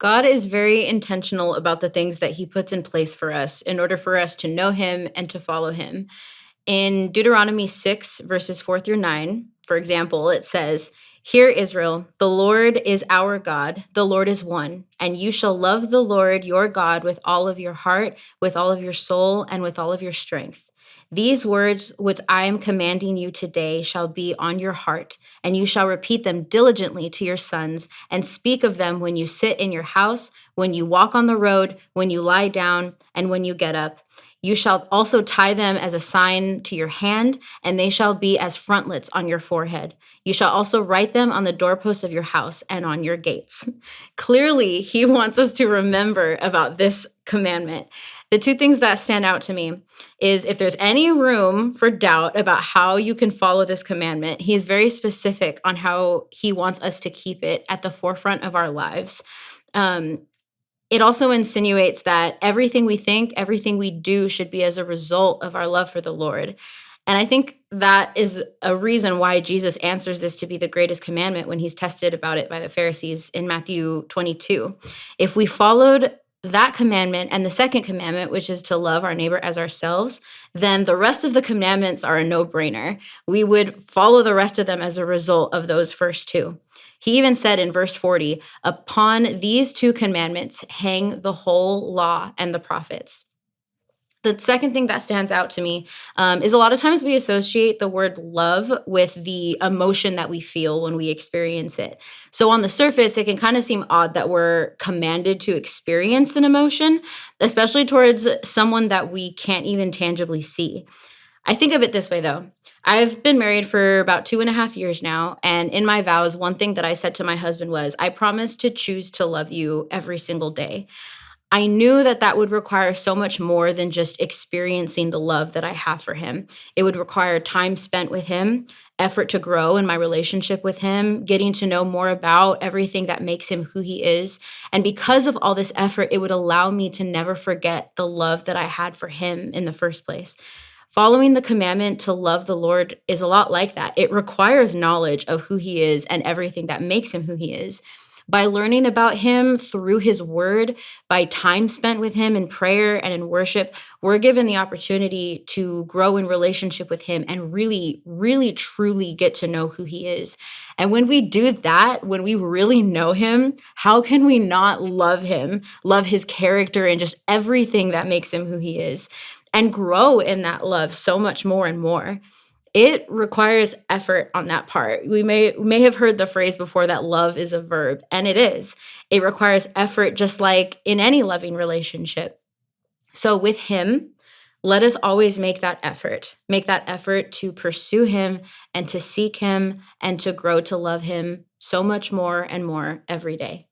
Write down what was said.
God is very intentional about the things that he puts in place for us in order for us to know him and to follow him. In Deuteronomy 6, verses 4 through 9, for example, it says, "Hear, Israel, the Lord is our God, the Lord is one, and you shall love the Lord your God with all of your heart, with all of your soul, and with all of your strength. These words which I am commanding you today shall be on your heart, and you shall repeat them diligently to your sons, and speak of them when you sit in your house, when you walk on the road, when you lie down, and when you get up. You shall also tie them as a sign to your hand, and they shall be as frontlets on your forehead. You shall also write them on the doorposts of your house and on your gates." Clearly, he wants us to remember about this commandment. The two things that stand out to me is if there's any room for doubt about how you can follow this commandment, he is very specific on how he wants us to keep it at the forefront of our lives. Um, it also insinuates that everything we think, everything we do should be as a result of our love for the Lord. And I think that is a reason why Jesus answers this to be the greatest commandment when he's tested about it by the Pharisees in Matthew 22. If we followed that commandment and the second commandment, which is to love our neighbor as ourselves, then the rest of the commandments are a no-brainer. We would follow the rest of them as a result of those first two. He even said in verse 40, "Upon these two commandments hang the whole law and the prophets." The second thing that stands out to me is a lot of times we associate the word love with the emotion that we feel when we experience it. So on the surface, it can kind of seem odd that we're commanded to experience an emotion, especially towards someone that we can't even tangibly see. I think of it this way, though. I've been married for about 2.5 years now. And in my vows, one thing that I said to my husband was, I promise to choose to love you every single day. I knew that that would require so much more than just experiencing the love that I have for him. It would require time spent with him, effort to grow in my relationship with him, getting to know more about everything that makes him who he is. And because of all this effort, it would allow me to never forget the love that I had for him in the first place. Following the commandment to love the Lord is a lot like that. It requires knowledge of who he is and everything that makes him who he is. By learning about him through his word, by time spent with him in prayer and in worship, we're given the opportunity to grow in relationship with him and really, really, truly get to know who he is. And when we do that, when we really know him, how can we not love him, love his character and just everything that makes him who he is, and grow in that love so much more and more? It requires effort on that part. We may have heard the phrase before that love is a verb, and it is. It requires effort just like in any loving relationship. So with him, let us always make that effort. Make that effort to pursue him and to seek him and to grow to love him so much more and more every day.